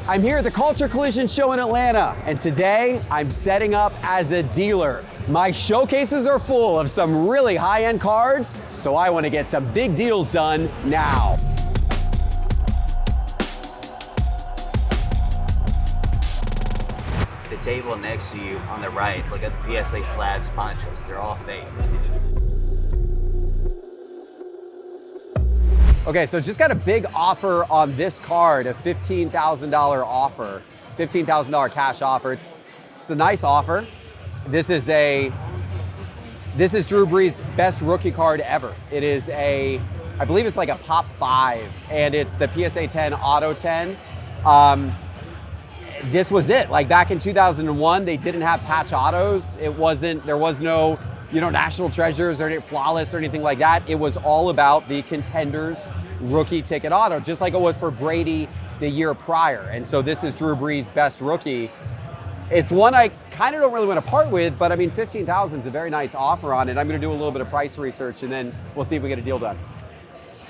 I'm here at the Culture Collision Show in Atlanta, and today I'm setting up as a dealer. My showcases are full of some really high-end cards, so I want to get some big deals done now. The table next to you on the right, look at the PSA Slabs ponchos. They're all fake. Okay, so just got a big offer on this card, a $15,000 offer, $15,000 cash offer. It's a nice offer. This is Drew Brees' best rookie card ever. It is I believe it's like a Pop 5, and it's the PSA 10 Auto 10. This was it. Like back in 2001, they didn't have patch autos. There was no, national treasures or any flawless or anything like that. It was all about the contenders rookie ticket auto, just like it was for Brady the year prior. And so this is Drew Brees' best rookie. It's one I kind of don't really want to part with, but I mean, 15,000 is a very nice offer on it. I'm going to do a little bit of price research, and then we'll see if we get a deal done.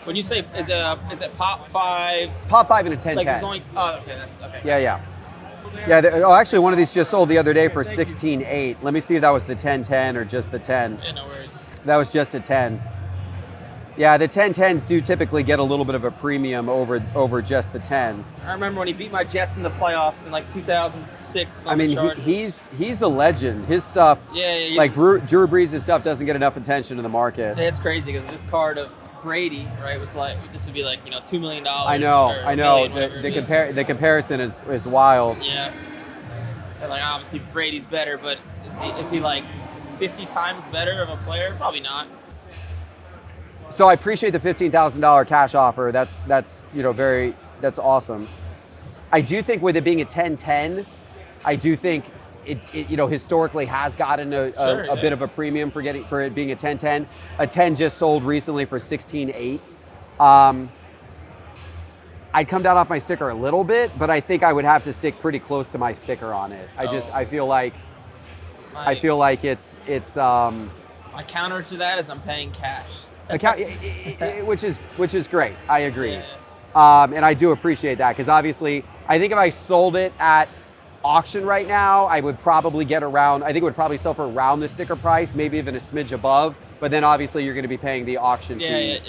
When you say, is it Pop 5? Pop 5 and a 1010. Like there's only, okay, that's okay. Yeah. Actually, one of these just sold the other day for 16.8. Let me see if that was the 1010 or just the 10. Yeah, no worries. That was just a 10. Yeah, the 1010s do typically get a little bit of a premium over just the 10. I remember when he beat my Jets in the playoffs in like 2006. I mean, he's a legend. His stuff, like Drew Brees' stuff doesn't get enough attention in the market. It's crazy because this card of Brady, right, was like, this would be like, $2 million. I know. The comparison is wild. Yeah. And like obviously Brady's better, but is he like 50 times better of a player? Probably not. So I appreciate the $15,000 cash offer. That's awesome. I do think with it being a 1010, I do think it historically has gotten a bit of a premium for it being a 1010. A 10 just sold recently for 16.8. I'd come down off my sticker a little bit, but I think I would have to stick pretty close to my sticker on it. I feel like it's my counter to that is I'm paying cash. Which is great. I agree. Yeah. And I do appreciate that because obviously I think if I sold it at auction right now, I would probably get around, I think it would probably sell for around the sticker price, maybe even a smidge above, but then obviously you're going to be paying the auction fee,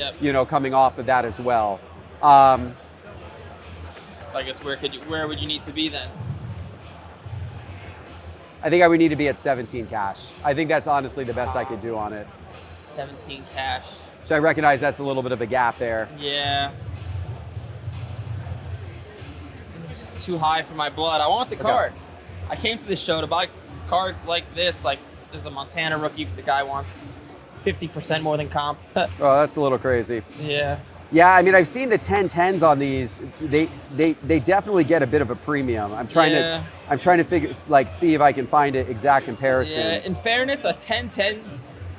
coming off of that as well. So I guess where would you need to be then? I think I would need to be at 17 cash. I think that's honestly the best I could do on it. 17 cash. So I recognize that's a little bit of a gap there. Yeah. It's just too high for my blood. I want the card. I came to this show to buy cards like this. Like there's a Montana rookie. The guy wants 50% more than comp. Oh, that's a little crazy. Yeah. Yeah, I mean, I've seen the 1010s on these. They definitely get a bit of a premium. I'm trying to see if I can find an exact comparison. Yeah. In fairness, a 1010.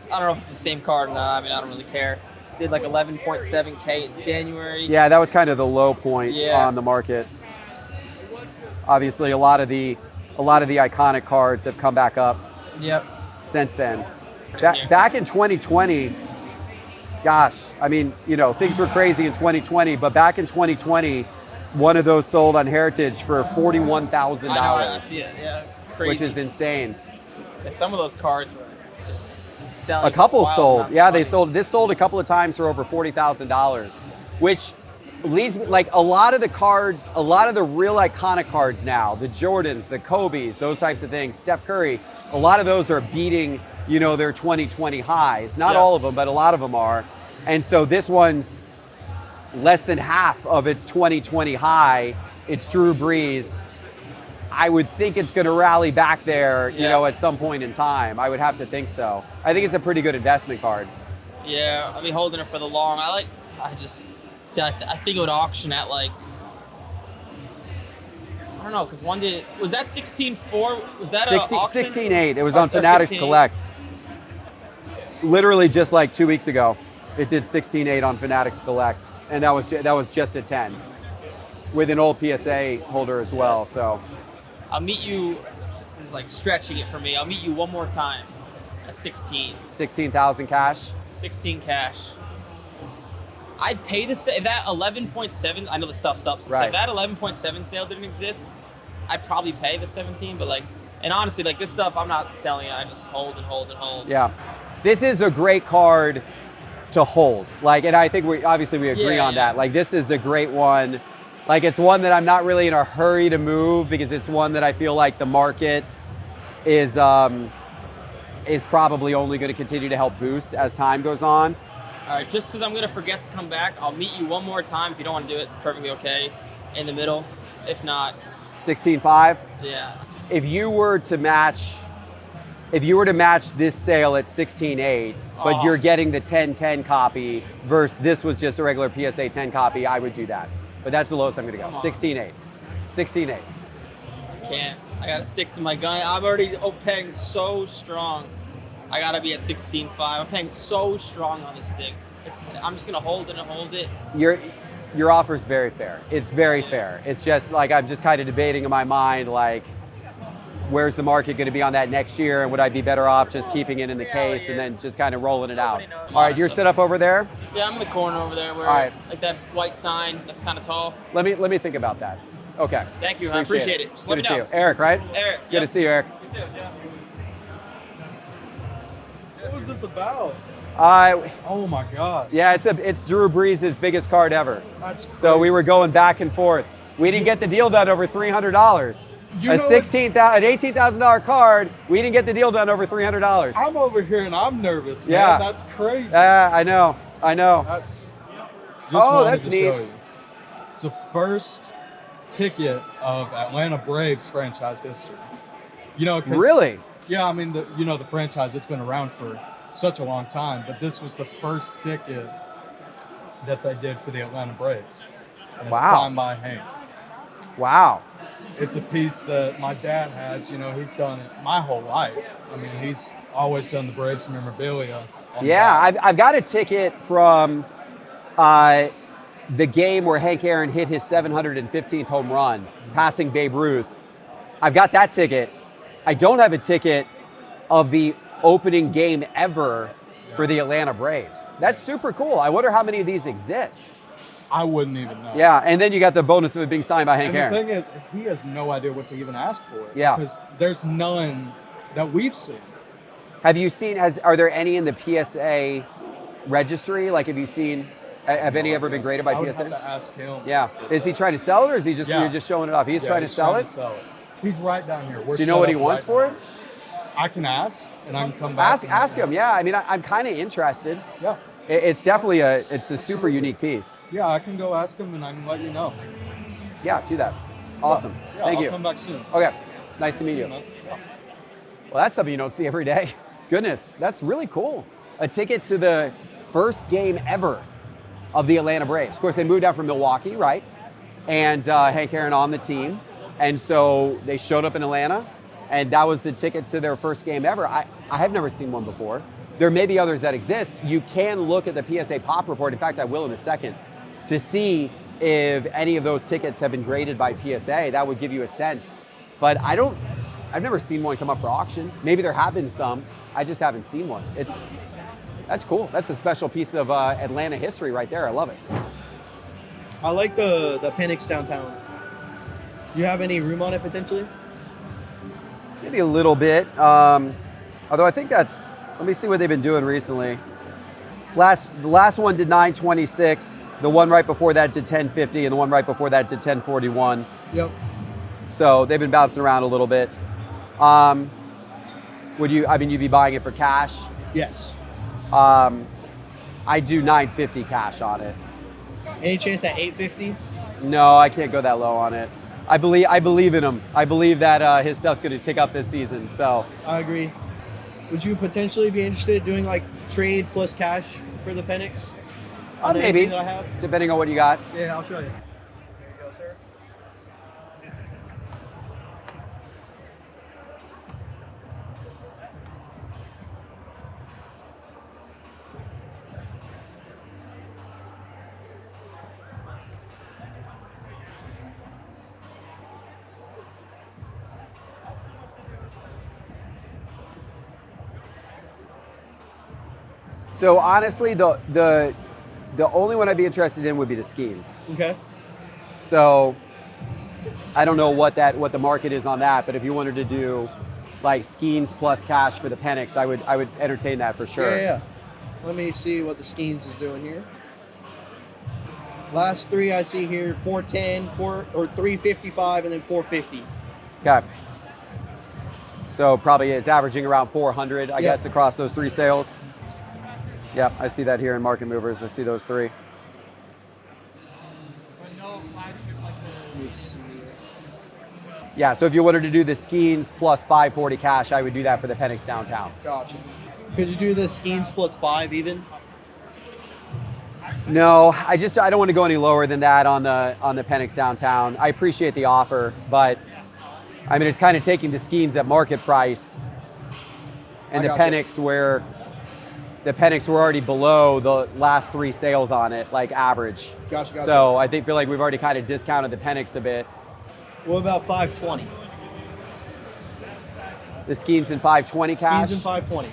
I don't know if it's the same card or not. I mean, I don't really care. Did like 11.7K in January. Yeah, that was kind of the low point on the market. Obviously, a lot of the iconic cards have come back up. Yep. Since then. Back in 2020, gosh, I mean, things were crazy in 2020, but back in 2020, one of those sold on Heritage for $41,000. Yeah, it's crazy. Which is insane. Yeah, some of those cards were just selling. A couple sold. Yeah, they sold. This sold a couple of times for over $40,000, which leads me, like a lot of the cards, a lot of the real iconic cards now, the Jordans, the Kobes, those types of things, Steph Curry, a lot of those are beating, their 2020 highs. Not all of them, but a lot of them are. And so this one's less than half of its 2020 high. It's Drew Brees. I would think it's going to rally back there, at some point in time. I would have to think so. I think it's a pretty good investment card. Yeah, I'll be holding it for the long. I think it would auction at like, I don't know, because was that 16.4? Was that 16.8. It was on Fanatics Collect. Literally just like 2 weeks ago. It did 16.8 on Fanatics Collect, and that was just a 10 with an old PSA holder as well. So I'll meet you. This is like stretching it for me. I'll meet you one more time at 16. 16,000 cash. 16 cash. I'd pay to say that 11.7. I know the stuff's up. Since Right. If that 11.7 sale didn't exist, I'd probably pay the 17. But like, and honestly, like this stuff, I'm not selling it. I just hold and hold and hold. Yeah. This is a great card to hold. Like, and I think we agree on that. Like, this is a great one. Like, it's one that I'm not really in a hurry to move because it's one that I feel like the market is probably only going to continue to help boost as time goes on. All right, just because I'm going to forget to come back, I'll meet you one more time. If you don't want to do it, it's perfectly okay in the middle. If not, 16.5. yeah. If you were to match this sale at 16.8, but you're getting the 10.10 copy versus this was just a regular PSA 10 copy, I would do that. But that's the lowest I'm going to go. 16.8. 16.8. Can't. I got to stick to my gun. I'm already paying so strong. I got to be at 16.5. I'm paying so strong on this stick. I'm just going to hold it and hold it. Your offer is very fair. It's very fair. It's just like I'm just kind of debating in my mind, like, where's the market going to be on that next year, and would I be better off just keeping it in the case and then just kind of rolling it out? All right, you're set up over there? Yeah, I'm in the corner over there where, all right, like that white sign that's kind of tall. Let me think about that. Okay. Thank you. I appreciate it. Good to see you. Eric, right? Eric. Good to see you, Eric. You too, Geoff. What was this about? Oh my gosh. Yeah, it's Drew Brees' biggest card ever. That's crazy. So we were going back and forth. We didn't get the deal done over $300. You an know $18,000 card. We didn't get the deal done over $300. I'm over here and I'm nervous, man. Yeah. That's crazy. I know. That's just wanted that's to neat. show you. It's the first ticket of Atlanta Braves franchise history. You know, 'cause- Really? Yeah, I mean, the franchise, it's been around for such a long time, but this was the first ticket that they did for the Atlanta Braves. And it's Wow. signed by Hank. Wow. It's a piece that my dad has. He's done it my whole life. I mean, he's always done the Braves memorabilia. Yeah, I've got a ticket from the game where Hank Aaron hit his 715th home run, passing Babe Ruth. I've got that ticket. I don't have a ticket of the opening game ever for the Atlanta Braves. That's super cool. I wonder how many of these exist. I wouldn't even know. Yeah, and then you got the bonus of it being signed by Hank And Aaron. the thing is he has no idea what to even ask for. Yeah. Because there's none that we've seen. Have you seen, are there any in the PSA registry? Like, have any ever been graded by I would PSA? have to ask him. Yeah. Is he trying to sell it, or is he just, Yeah. you're just showing it off? He's trying to sell it? He's right down here. Do you know what he wants for it? I can ask, and I can come back. Ask him, yeah. I mean, I'm kind of interested. Yeah. It's definitely a super unique piece. Yeah, I can go ask him, and I can let you know. Yeah, do that. Awesome. Yeah, Thank I'll you. come back soon. Okay. Nice to meet you. man. Yeah. Well, that's something you don't see every day. Goodness, that's really cool. A ticket to the first game ever of the Atlanta Braves. Of course, they moved out from Milwaukee, right? And Hank Aaron on the team. And so they showed up in Atlanta, and that was the ticket to their first game ever. I have never seen one before. There may be others that exist. You can look at the PSA Pop report. In fact, I will in a second, to see if any of those tickets have been graded by PSA. That would give you a sense. But I've never seen one come up for auction. Maybe there have been some. I just haven't seen one. That's cool. That's a special piece of Atlanta history right there. I love it. I like the Penix downtown. Do you have any room on it potentially? Maybe a little bit. Although I think let me see what they've been doing recently. The last one did 926. The one right before that did 1050, and the one right before that did 1041. Yep. So they've been bouncing around a little bit. You'd be buying it for cash? Yes. I do 950 cash on it. Any chance at 850? No, I can't go that low on it. I believe in him. I believe that his stuff's going to tick up this season. So I agree. Would you potentially be interested in doing like trade plus cash for the Penix? maybe, that I have? depending on what you got. Yeah, I'll show you. There you go, sir. So honestly, the The only one I'd be interested in would be the Skeens. Okay. So I don't know what the market is on that, but if you wanted to do like Skeens plus cash for the Penix, I would entertain that for sure. Yeah. Let me see what the Skeens is doing here. Last three I see here, 410, 355, and then 450. Okay. So probably it's averaging around 400, I guess, across those three sales. Yep, I see that here in Market Movers. I see those three. Yeah, so if you wanted to do the Skeens plus 540 cash, I would do that for the Penix downtown. Gotcha. Could you do the Skeens plus 5 even? No, I don't want to go any lower than that on the Penix downtown. I appreciate the offer, but I mean it's kind of taking the Skeens at market price, and the Penix where the Penix were already below the last three sales on it, like average. Gotcha. So I feel like we've already kind of discounted the Penix a bit. What about 520? The Skeens in 520 cash? Skeens in 520.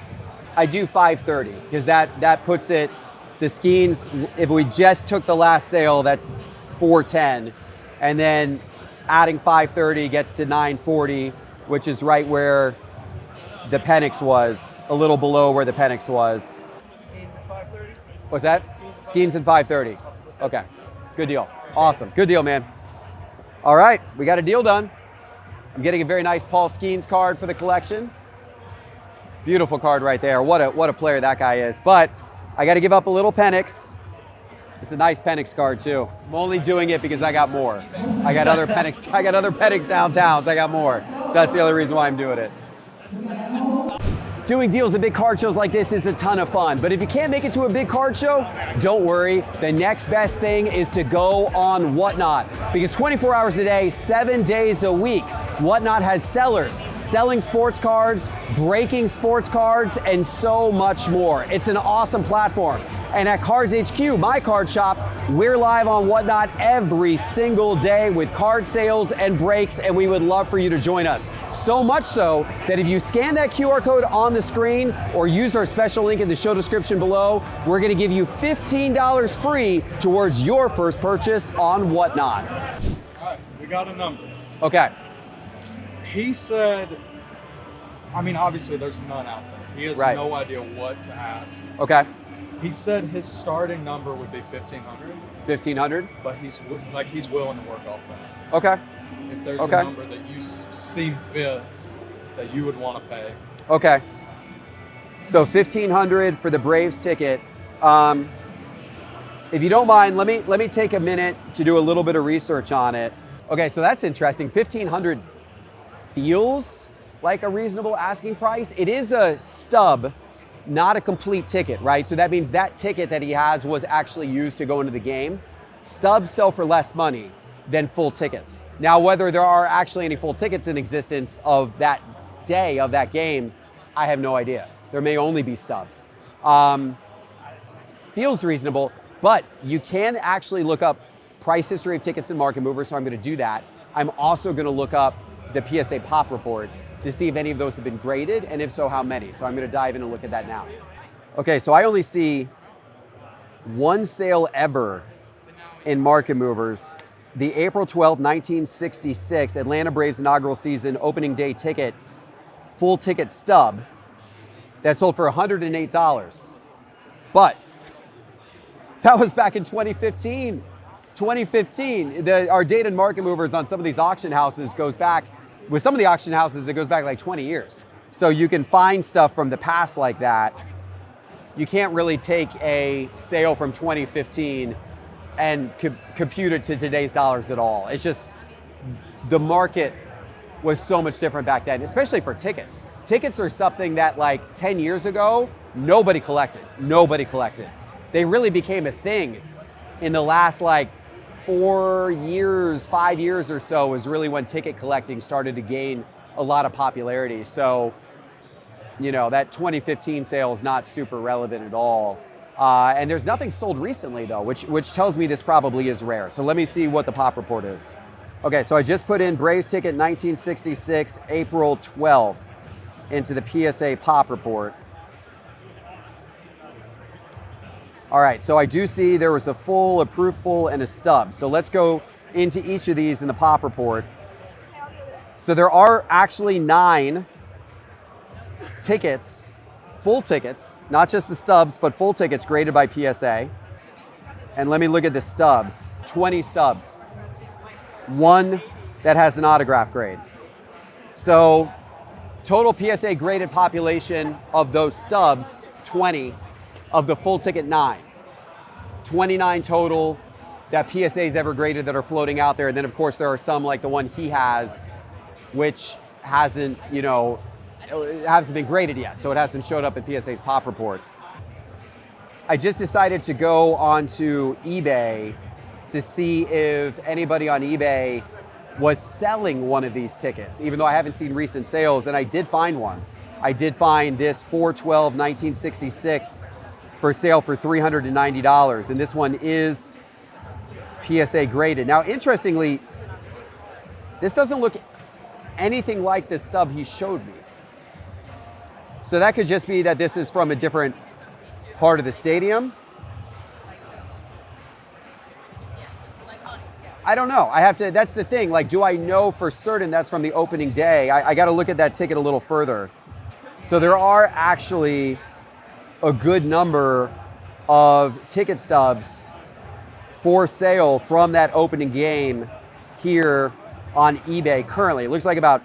I do 530 because that puts it. The Skeens, if we just took the last sale, that's 410, and then adding 530 gets to 940, which is right where the Penix was, a little below where the Penix was. Skeens at 530? What's that? Skeens in 530. Okay, good deal. Awesome, good deal, man. All right, we got a deal done. I'm getting a very nice Paul Skeens card for the collection. Beautiful card right there. What a player that guy is. But I got to give up a little Penix. It's a nice Penix card too. I'm only doing it because I got more. I got other Penix downtowns. I got more. So that's the only reason why I'm doing it. Doing deals at big card shows like this is a ton of fun, but if you can't make it to a big card show, don't worry. The next best thing is to go on Whatnot, because 24 hours a day, 7 days a week, Whatnot has sellers selling sports cards, breaking sports cards, and so much more. It's an awesome platform. And at Cards HQ, my card shop, we're live on Whatnot every single day with card sales and breaks, and we would love for you to join us. So much so that if you scan that QR code on the screen or use our special link in the show description below, we're gonna give you $15 free towards your first purchase on Whatnot. All right, we got a number. Okay. He said, I mean, obviously there's none out there. He has no idea what to ask. Okay. He said his starting number would be 1,500. 1,500? But he's willing to work off that. Okay. If there's a number that you seem fit that you would want to pay. Okay. So 1,500 for the Braves ticket. If you don't mind, let me take a minute to do a little bit of research on it. Okay, so that's interesting. 1,500 feels like a reasonable asking price. It is a stub, not a complete ticket, right? So that means that ticket that he has was actually used to go into the game. Stubs sell for less money than full tickets. Now, whether there are actually any full tickets in existence of that day, of that game, I have no idea. There may only be stubs. Feels reasonable, but you can actually look up price history of tickets in Market Movers, so I'm gonna do that. I'm also gonna look up the PSA pop report to see if any of those have been graded, and if so, how many. So I'm gonna dive in and look at that now. Okay, so I only see one sale ever in Market Movers. The April 12th, 1966 Atlanta Braves inaugural season opening day ticket, full ticket stub, that sold for $108. But that was back in 2015. 2015, our data in Market Movers on some of these auction houses goes back, with some of the auction houses, it goes back like 20 years. So you can find stuff from the past like that. You can't really take a sale from 2015 and compute it to today's dollars at all. It's just, the market was so much different back then, especially for tickets. Tickets are something that like 10 years ago, nobody collected. They really became a thing in the last like 4 years, 5 years or so is really when ticket collecting started to gain a lot of popularity. So, you know, that 2015 sale is not super relevant at all. And there's nothing sold recently though, which tells me this probably is rare. So let me see what the pop report is. Okay, so I just put in Braves ticket 1966, April 12th into the PSA pop report. All right, so I do see there was a full, a proof full, and a stub. So let's go into each of these in the pop report. So there are actually 9 tickets, full tickets, not just the stubs, but full tickets graded by PSA. And let me look at the stubs. 20 stubs. 1 that has an autograph grade. So total PSA graded population of those stubs, 20. Of the full ticket, 9. 29 total that PSA's ever graded that are floating out there. And then of course there are some like the one he has, which hasn't, you know, it hasn't been graded yet. So it hasn't showed up in PSA's pop report. I just decided to go onto eBay to see if anybody on eBay was selling one of these tickets, even though I haven't seen recent sales, and I did find one. I did find this 4/12/1966 for sale for $390, and this one is PSA graded. Now, interestingly, this doesn't look anything like the stub he showed me. So that could just be that this is from a different part of the stadium. I don't know. I have to, that's the thing. Like, do I know for certain that's from the opening day? I got to look at that ticket a little further. So there are actually a good number of ticket stubs for sale from that opening game here on eBay currently. It looks like about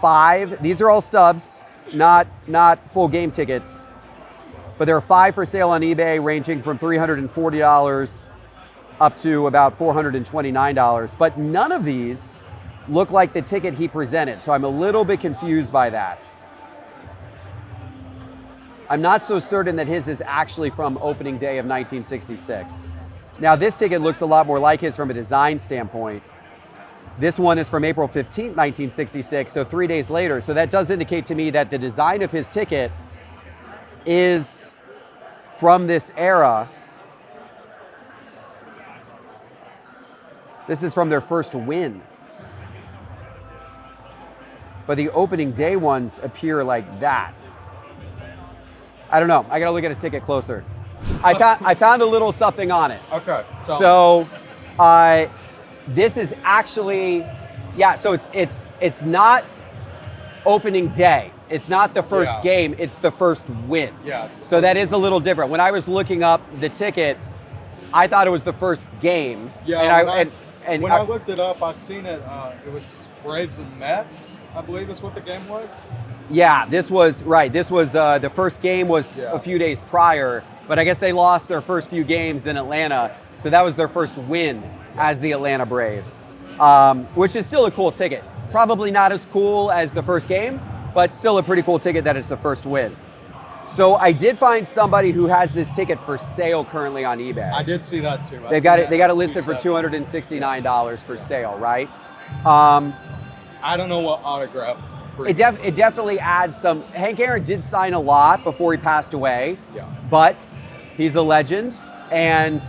5. These are all stubs, not full game tickets. But there are 5 for sale on eBay, ranging from $340 up to about $429. But none of these look like the ticket he presented, so I'm a little bit confused by that. I'm not so certain that his is actually from opening day of 1966. Now, this ticket looks a lot more like his from a design standpoint. This one is from April 15th, 1966, so 3 days later. So that does indicate to me that the design of his ticket is from this era. This is from their first win. But the opening day ones appear like that. I don't know. I gotta look at his ticket closer. I found a little something on it. Okay. So this is actually, yeah, so it's not opening day. It's not the first game, it's the first win. Yeah. So that is a little different. When I was looking up the ticket, I thought it was the first game. Yeah. When I looked it up, I seen it. It was Braves and Mets, I believe is what the game was. Yeah, this was right. This was the first game was a few days prior, but I guess they lost their first few games in Atlanta, so that was their first win as the Atlanta Braves, which is still a cool ticket. Probably not as cool as the first game, but still a pretty cool ticket that it's the first win. So I did find somebody who has this ticket for sale currently on eBay. I did see that too. They got it listed for $269 for sale, right? I don't know what autograph. It definitely adds some. Hank Aaron did sign a lot before he passed away. Yeah. But he's a legend, and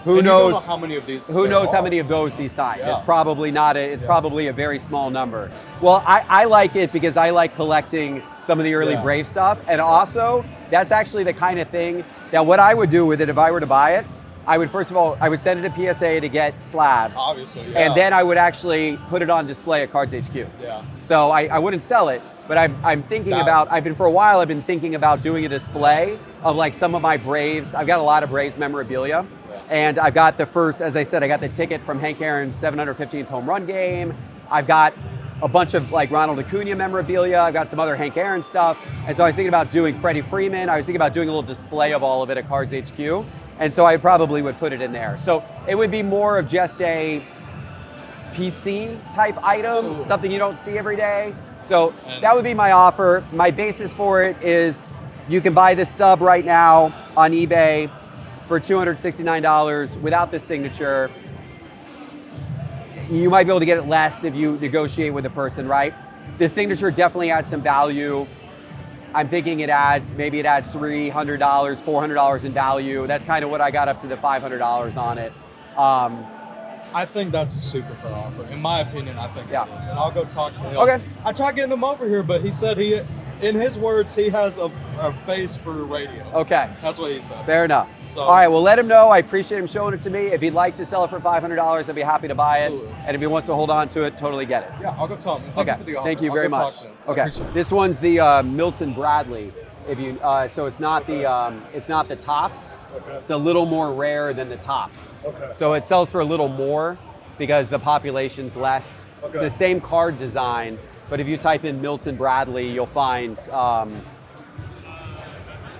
who and knows? You don't know how many of these? Who knows how many of those he signed? Yeah. It's probably not. It's probably a very small number. Well, I like it because I like collecting some of the early Brave stuff, and also that's actually the kind of thing that what I would do with it if I were to buy it. I would first of all, I would send it to PSA to get slabs. Obviously, yeah. And then I would actually put it on display at Cards HQ. Yeah. So I wouldn't sell it, but I'm thinking about, I've been thinking about doing a display of like some of my Braves. I've got a lot of Braves memorabilia. Yeah. And I've got the first, as I said, I got the ticket from Hank Aaron's 715th home run game. I've got a bunch of like Ronald Acuna memorabilia. I've got some other Hank Aaron stuff. And so I was thinking about doing Freddie Freeman. I was thinking about doing a little display of all of it at Cards HQ. And so I probably would put it in there. So it would be more of just a PC type item, something you don't see every day. So that would be my offer. My basis for it is you can buy this stub right now on eBay for $269 without the signature. You might be able to get it less if you negotiate with the person, right? The signature definitely adds some value. I'm thinking maybe it adds $300, $400 in value. That's kind of what I got up to the $500 on it. I think that's a super fair offer. In my opinion, I think it is. And I'll go talk to him. Okay. I tried getting him over here, but he said In his words, he has a face for radio. Okay. That's what he said. Fair enough. So- All right, well, let him know. I appreciate him showing it to me. If he'd like to sell it for $500, I'd be happy to buy it. Absolutely. And if he wants to hold on to it, totally get it. Yeah, I'll go tell him. And thank you for the offer. Thank you I'll very go talk much. to him. I Okay, appreciate it. this one's the Milton Bradley. If you, so it's not the tops. Okay. It's a little more rare than the tops. Okay. So it sells for a little more because the population's less. It's Okay. the same card design, but if you type in Milton Bradley, you'll find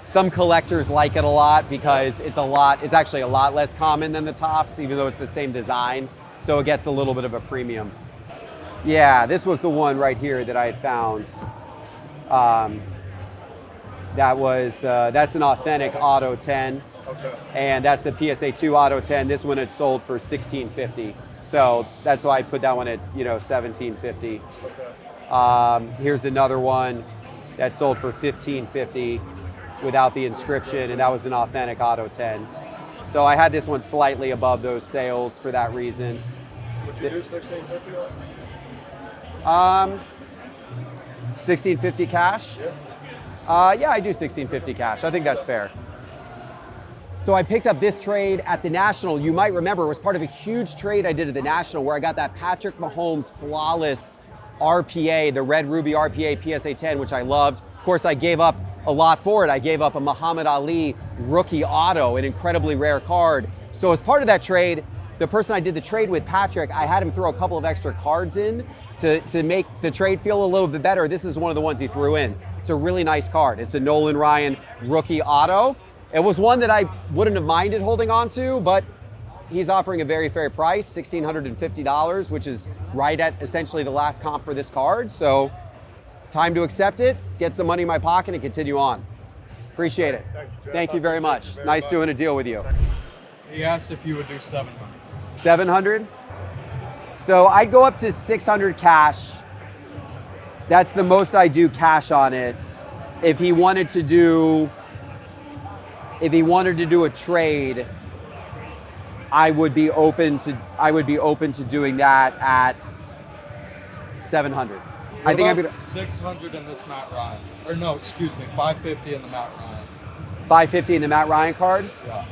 some collectors like it a lot because it's actually a lot less common than the tops, even though it's the same design. So it gets a little bit of a premium. Yeah, this was the one right here that I had found. That's an authentic Auto 10. Okay. And that's a PSA 2 Auto 10. This one had sold for $16.50. So that's why I put that one at $17.50. Okay. Here's another one that sold for $15.50 without the inscription, and that was an authentic Auto 10. So I had this one slightly above those sales for that reason. Would you do $16.50? $16.50 cash? Yeah. Yeah, I do $16.50 cash. I think that's fair. So I picked up this trade at the National. You might remember it was part of a huge trade I did at the National where I got that Patrick Mahomes flawless RPA, the Red Ruby RPA PSA 10, which I loved. Of course, I gave up a lot for it. I gave up a Muhammad Ali rookie auto, an incredibly rare card. So as part of that trade, the person I did the trade with, Patrick, I had him throw a couple of extra cards in to make the trade feel a little bit better. This is one of the ones he threw in. It's a really nice card. It's a Nolan Ryan rookie auto. It was one that I wouldn't have minded holding on to, but he's offering a very fair price, $1,650, which is right at essentially the last comp for this card. So time to accept it, get some money in my pocket, and continue on. Appreciate it. Thank you, Geoff. Thank you very much. Very Nice much. doing a deal with you. He asked if you would do 700. 700? So I'd go up to 600 cash. That's the most I do cash on it. If he wanted to do a trade, I would be open to doing that at 700. I think I'm gonna 600 in this Matt Ryan. Or no, excuse me, 550 in the Matt Ryan. 550 in the Matt Ryan card. Yeah.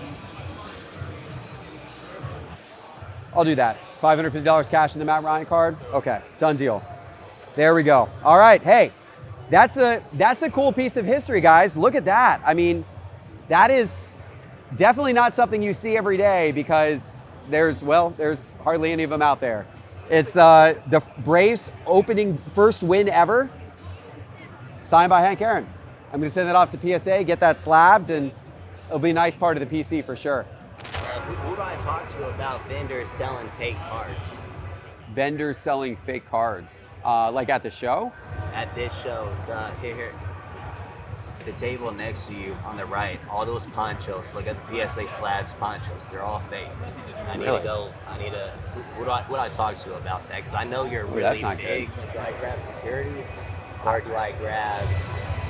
I'll do that. $550 cash in the Matt Ryan card. Okay, done deal. There we go. All right, hey, that's a cool piece of history, guys. Look at that. I mean, that is definitely not something you see every day because there's hardly any of them out there. It's the Braves opening first win ever, signed by Hank Aaron. I'm going to send that off to PSA, get that slabbed, and it'll be a nice part of the PC for sure. Who do I talk to about vendors selling fake cards? Vendors selling fake cards, like at the show? At this show, here, the table next to you on the right, all those ponchos, look at the PSA Slabs ponchos, they're all fake. I need Really? to go, who do I talk to about that? Because I know you're really that's not big. Do I grab security or do I grab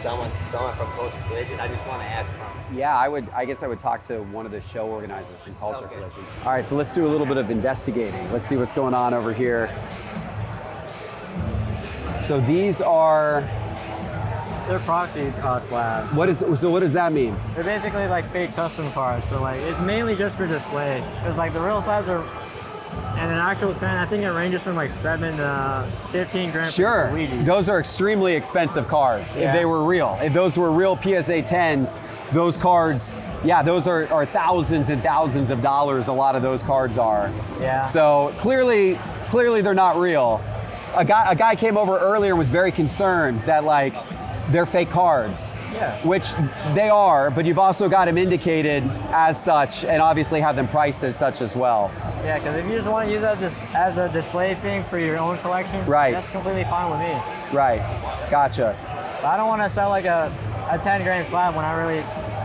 someone from Culture Collision? I just want to ask from. Yeah, I guess I would talk to one of the show organizers from Culture Okay. Collision. All right, so let's do a little bit of investigating. Let's see what's going on over here. So these are, They're Proxy slabs. what does that mean? They're basically like fake custom cars. So like it's mainly just for display. Because like the real slabs are, and an actual 10, I think it ranges from like 7 to 15 grand. Sure, For Luigi. those are extremely expensive cards if Yeah. they were real. If those were real PSA 10s, those cards, yeah, those are thousands and thousands of dollars, a lot of those cards are. Yeah. So clearly they're not real. A guy came over earlier and was very concerned that like they're fake cards. Yeah. Which they are, but you've also got them indicated as such and obviously have them priced as such as well. Yeah, because if you just want to use that as a display thing for your own collection, Right. that's completely fine with me. Right, gotcha. But I don't want to sell like a 10 grand slab when I really,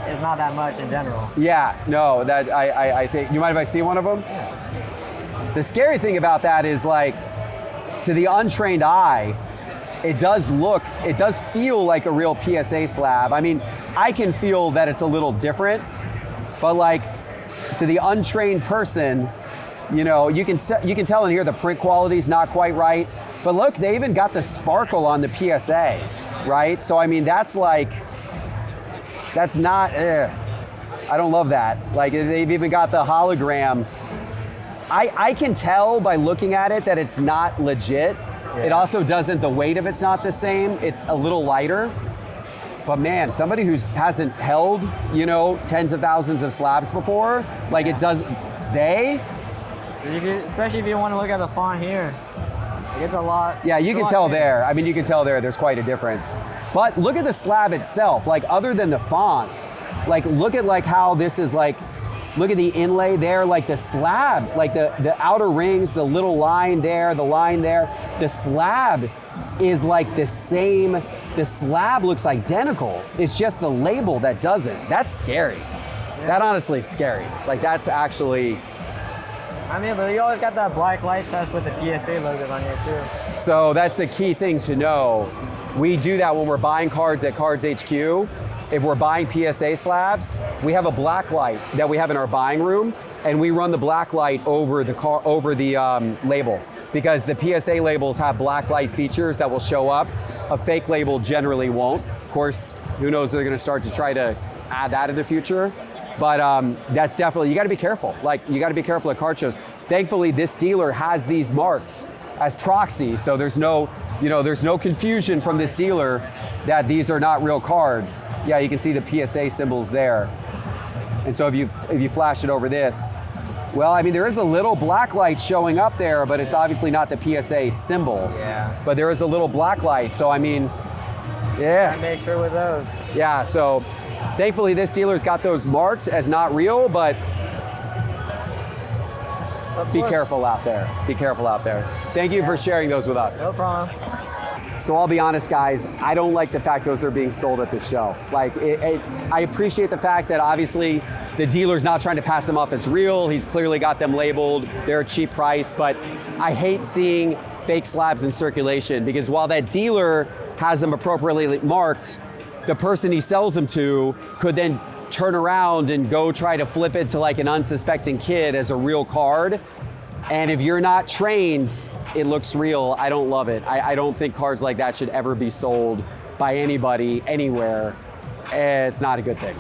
it's not that much in general. Yeah, no, that I say, you mind if I see one of them? Yeah. The scary thing about that is like, to the untrained eye, it does feel like a real PSA slab. I mean, I can feel that it's a little different, but like to the untrained person, you know, you can tell in here the print quality's not quite right. But look, they even got the sparkle on the PSA. right? So I mean, that's like, that's not, I don't love that. Like they've even got the hologram. I can tell by looking at it that it's not legit. It also doesn't, the weight of it's not the same. It's a little lighter. But man, somebody who hasn't held, you know, tens of thousands of slabs before, like it does, Especially if you want to look at the font here. It's a lot. Yeah, you can tell there. I mean, you can tell there's quite a difference. But look at the slab itself, like other than the fonts, like look at like how this is like, look at the inlay there, like the slab, like the outer rings, the little line there, the line there. The slab is like the same, the slab looks identical. It's just the label that doesn't. That's scary. Yeah. That honestly is scary. Like that's actually. I mean, but you always got that black light test with the PSA logos on here too. So that's a key thing to know. We do that when we're buying cards at Cards HQ. If we're buying PSA slabs, we have a black light that we have in our buying room, and we run the black light over the label, because the PSA labels have black light features that will show up. A fake label generally won't. Of course, who knows, they're going to start to try to add that in the future. But that's definitely, you got to be careful. Like, you got to be careful at card shows. Thankfully, this dealer has these marked as Proxy, so there's no, there's no confusion from this dealer that these are not real cards. Yeah, you can see the PSA symbols there. And so if you flash it over this, well, I mean, there is a little black light showing up there, but it's obviously not the PSA symbol. Yeah. But there is a little black light, so I mean, yeah. Gotta make sure with those. Yeah, so thankfully this dealer's got those marked as not real, but be careful out there. Be careful out there. Thank you for sharing those with us. No problem. So I'll be honest, guys, I don't like the fact those are being sold at the show. Like, I appreciate the fact that obviously the dealer's not trying to pass them off as real. He's clearly got them labeled. They're a cheap price, but I hate seeing fake slabs in circulation, because while that dealer has them appropriately marked, the person he sells them to could then turn around and go try to flip it to like an unsuspecting kid as a real card. And if you're not trained, it looks real. I don't love it. I don't think cards like that should ever be sold by anybody, anywhere. It's not a good thing.